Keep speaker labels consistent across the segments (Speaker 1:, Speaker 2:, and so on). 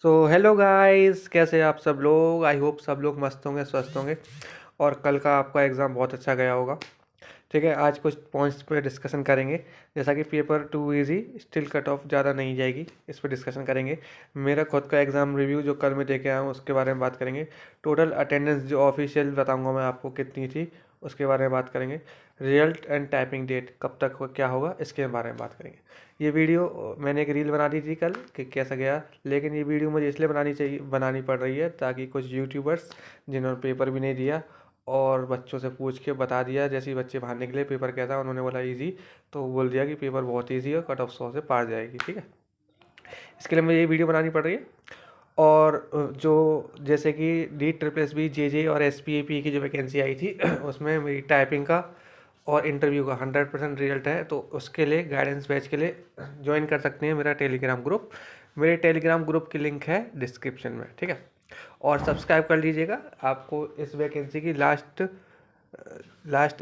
Speaker 1: So hello guys, कैसे हैं आप सब लोग। आई होप सब लोग मस्त होंगे, स्वस्थ होंगे और कल का आपका एग्ज़ाम बहुत अच्छा गया होगा। ठीक है, आज कुछ पॉइंट्स पे डिस्कशन करेंगे। जैसा कि paper two easy, still cut off ज़्यादा नहीं जाएगी, इस पर डिस्कशन करेंगे। मेरा खुद का एग्ज़ाम रिव्यू जो कल मैं दे के आया हूँ उसके बारे में बात करेंगे। टोटल अटेंडेंस जो ऑफिशियल बताऊँगा मैं आपको कितनी थी, उसके बारे में बात करेंगे। रिजल्ट एंड टाइपिंग डेट कब तक क्या होगा, इसके बारे में बात करेंगे। ये वीडियो मैंने एक रील बना दी थी कल कि कैसा गया, लेकिन ये वीडियो मुझे इसलिए बनानी पड़ रही है ताकि कुछ यूट्यूबर्स जिन्होंने पेपर भी नहीं दिया और बच्चों से पूछ के बता दिया, जैसे ही बच्चे बाहर निकले पेपर कैसा, उन्होंने बोला इजी, तो बोल दिया कि पेपर बहुत इजी है, कट ऑफ 100 से पार जाएगी। ठीक है, इसके लिए मुझे ये वीडियो बनानी पड़ रही है। और जो जैसे कि D SSB JJ और SPAP की जो वैकेंसी आई थी उसमें मेरी टाइपिंग का और इंटरव्यू का 100% रिजल्ट है, तो उसके लिए गाइडेंस बैच के लिए ज्वाइन कर सकते हैं मेरा टेलीग्राम ग्रुप। मेरे टेलीग्राम ग्रुप की लिंक है डिस्क्रिप्शन में। ठीक है, और सब्सक्राइब कर लीजिएगा, आपको इस वैकेंसी की लास्ट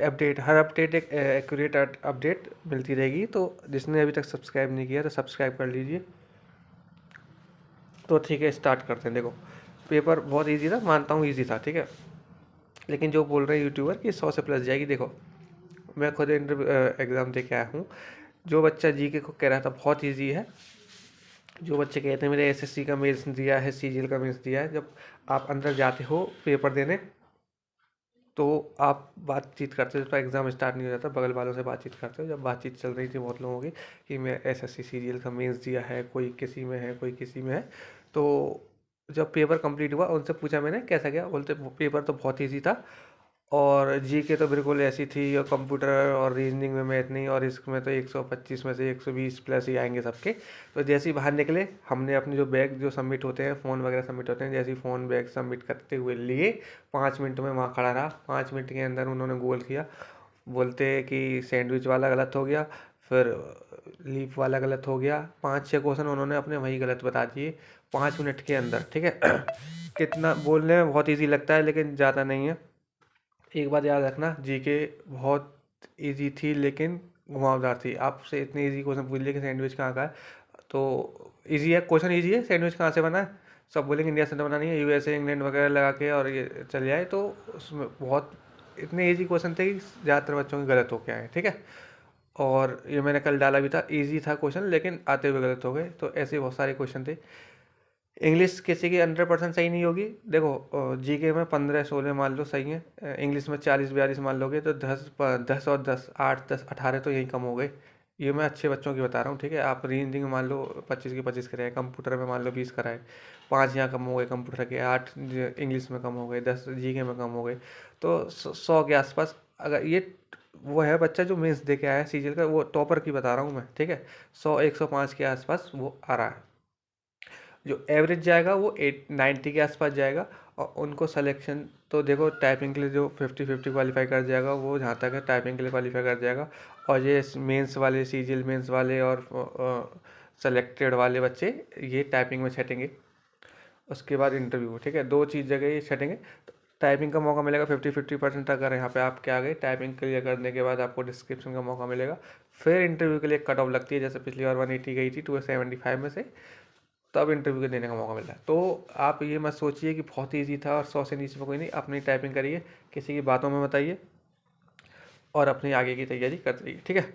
Speaker 1: अपडेट, हर अपडेट एक एक्यूरेट अपडेट मिलती रहेगी। तो जिसने अभी तक सब्सक्राइब नहीं किया तो सब्सक्राइब कर लीजिए। तो ठीक है, स्टार्ट करते हैं। देखो, पेपर बहुत इजी था, मानता हूँ इजी था, ठीक है, लेकिन जो बोल रहे हैं यूट्यूबर कि 100 से प्लस जाएगी, देखो मैं खुद इंटरव्यू एग्ज़ाम दे के आया हूँ। जो बच्चा जीके को कह रहा था बहुत इजी है, जो बच्चे कहते हैं मेरे एसएससी का मेंस दिया है, सीजीएल का मेंस दिया है, जब आप अंदर जाते हो पेपर देने तो आप बातचीत करते हो, जब तक एग्ज़ाम स्टार्ट नहीं हो जाता बगल वालों से बातचीत करते हो। जब बातचीत चल रही थी बहुत लोगों की कि मैं एसएससी सीजीएल का मेंस दिया है, कोई किसी में है कोई किसी में है, तो जब पेपर कंप्लीट हुआ उनसे पूछा मैंने कैसा गया, बोलते पेपर तो बहुत ईजी था और जीके तो बिल्कुल ऐसी थी, और कंप्यूटर और रीजनिंग में मैथ नहीं, और इसमें तो 125 में से 120 प्लस ही आएंगे सबके। तो जैसे ही बाहर निकले, हमने अपने जो बैग जो सबमिट होते हैं, फ़ोन वगैरह सबमिट होते हैं, जैसे ही फ़ोन बैग सबमिट करते हुए लिए 5 मिनट में वहाँ खड़ा रहा। 5 मिनट के अंदर उन्होंने गोल किया, बोलते कि सैंडविच वाला गलत हो गया, फिर लीफ वाला गलत हो गया, 5-6 क्वेश्चन उन्होंने अपने वही गलत बता दिए 5 मिनट के अंदर। ठीक है कितना बोलने में बहुत ईजी लगता है लेकिन ज़्यादा नहीं है। एक बात याद रखना, जीके बहुत इजी थी लेकिन घुमावदार थी। आपसे इतने इजी क्वेश्चन पूछ लिए कि सैंडविच कहाँ का है, तो इजी है क्वेश्चन, इजी है, सैंडविच कहाँ से बना है, सब बोलेंगे इंडिया से तो बना नहीं है, यूएसए इंग्लैंड वगैरह लगा के और ये चल जाए। तो उसमें बहुत इतने इजी क्वेश्चन थे कि ज़्यादातर बच्चों के गलत होके आए। ठीक है, और ये मैंने कल डाला भी था, इजी था क्वेश्चन लेकिन आते हुए गलत हो गए। तो ऐसे बहुत सारे क्वेश्चन थे। इंग्लिश किसी की 100% सही नहीं होगी। देखो जीके में 15-16 मान लो सही है, इंग्लिश में 40-42 मान लोगे तो 10 और 10 8-10-18 तो यही कम हो गए। ये मैं अच्छे बच्चों की बता रहा हूँ। ठीक है, आप रीजनिंग में मान लो 25 की 25 कराए, कंप्यूटर में मान लो 20 कराए, 5 यहाँ कम हो गए कंप्यूटर के, 8 इंग्लिश में कम हो गए, 10 जीके में कम हो गए, तो 100 के आसपास। अगर ये वो है बच्चा जो मेंस दे के आया सीजीएल का, वो टॉपर की बता रहा हूँ मैं। ठीक है, 100-105 के आसपास वो आ रहा है। जो एवरेज जाएगा वो 90 के आसपास जाएगा। और उनको सिलेक्शन तो देखो, टाइपिंग के लिए जो 50-50 क्वालिफाई कर जाएगा वो, जहाँ तक है टाइपिंग के लिए क्वालिफाई कर जाएगा। और ये मेंस वाले, सीजीएल मेंस वाले और सेलेक्टेड वाले बच्चे ये टाइपिंग में छटेंगे। उसके बाद इंटरव्यू। ठीक है, दो चीज़ जगह ये छटेंगे। तो टाइपिंग का मौका मिलेगा 50-50%। अगर यहाँ पे आप क्या गए, टाइपिंग क्लियर करने के बाद आपको डिस्क्रिप्शन का मौका मिलेगा। फिर इंटरव्यू के लिए कट ऑफ लगती है, जैसे पिछली बार 180 गई थी 275 में से, तब इंटरव्यू के देने का मौका मिलता है। तो आप ये मत सोचिए कि बहुत ईजी था और 100 से नीचे में कोई नहीं। अपनी टाइपिंग करिए, किसी की बातों में बताइए और अपनी आगे की तैयारी करते रहिए। ठीक है,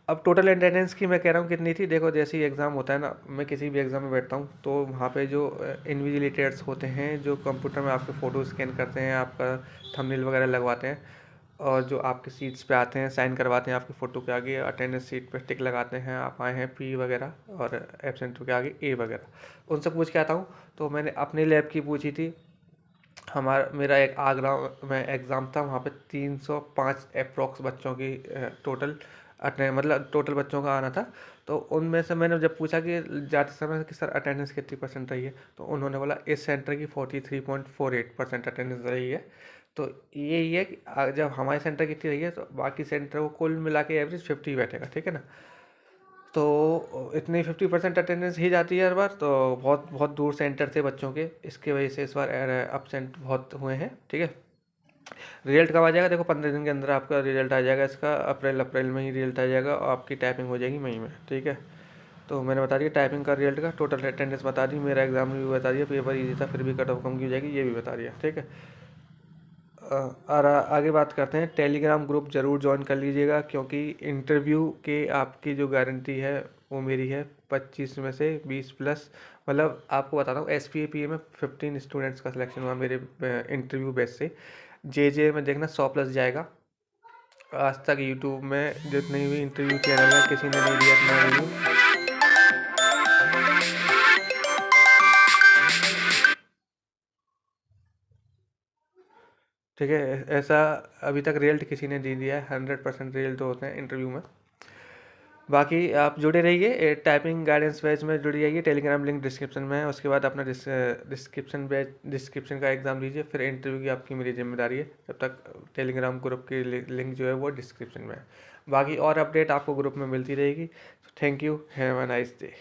Speaker 1: अब टोटल अटेंडेंस की मैं कह रहा हूँ कितनी थी। देखो, जैसे ही एग्ज़ाम होता है ना, मैं किसी भी एग्ज़ाम में बैठता हूँ तो वहाँ पे जो इन्विजिलेटर्स होते हैं, जो कंप्यूटर में आपके फ़ोटो स्कैन करते हैं, आपका थंबनेल वगैरह लगवाते हैं, और जो आपके सीट्स पे आते हैं, साइन करवाते हैं आपकी फ़ोटो के आगे, अटेंडेंस सीट पे टिक लगाते हैं, आप आए हैं पी वगैरह, और एब्सेंट के आगे ए वगैरह, उनसे पूछ के आता हूँ। तो मैंने अपने लैब की पूछी थी। मेरा एक आगरा में एग्ज़ाम था, वहाँ पे 305 अप्रॉक्स बच्चों की टोटल मतलब टोटल बच्चों का आना था। तो उनमें से मैंने जब पूछा कि जाते समय कि सर अटेंडेंस कितनी परसेंट रही है, तो उन्होंने बोला इस सेंटर की 43.48% अटेंडेंस रही है। तो यही है कि जब हमारे सेंटर की इतनी रही है तो बाकी सेंटर को कुल मिला के एवरेज 50 बैठेगा। ठीक है ना, तो इतनी 50% अटेंडेंस ही जाती है हर बार। तो बहुत बहुत दूर सेंटर थे बच्चों के, इसके वजह से इस बार अपसेंट बहुत हुए हैं। ठीक है, रिजल्ट कब आ जाएगा, देखो 15 दिन के अंदर आपका रिजल्ट आ जाएगा इसका। अप्रैल में ही रिजल्ट आ जाएगा और आपकी टाइपिंग हो जाएगी मई में। ठीक है, तो मैंने बता दिया टाइपिंग का रिजल्ट का, टोटल अटेंडेंस बता दी, मेरा एग्जाम भी बता दिया, पेपर ईजी था फिर भी कट ऑफ कम की जाएगी ये भी बता दिया, ठीक है। और आगे बात करते हैं, टेलीग्राम ग्रुप ज़रूर ज्वाइन कर लीजिएगा, क्योंकि इंटरव्यू के आपकी जो गारंटी है वो मेरी है 25 में से 20 प्लस, मतलब आपको बताता हूँ SPAPA में 15 स्टूडेंट्स का सिलेक्शन हुआ मेरे इंटरव्यू बेस से। JJ में देखना 100 प्लस जाएगा। आज तक यूट्यूब में जितने भी इंटरव्यू चैनल है किसी ने नहीं दिया इतना रिव्यू, ठीक है। ऐसा अभी तक रिजल्ट किसी ने नहीं दिया है, 100% रिजल्ट होते हैं इंटरव्यू में। बाकी आप जुड़े रहिए, टाइपिंग गाइडेंस बैच में जुड़ जाइए, टेलीग्राम लिंक डिस्क्रिप्शन में है। उसके बाद अपना डिस्क्रिप्शन का एग्ज़ाम दीजिए, फिर इंटरव्यू की आपकी मेरी जिम्मेदारी है। तब तक टेलीग्राम ग्रुप की लिंक जो है वो डिस्क्रिप्शन में है। बाकी और अपडेट आपको ग्रुप में मिलती रहेगी। Thank you, have a nice day.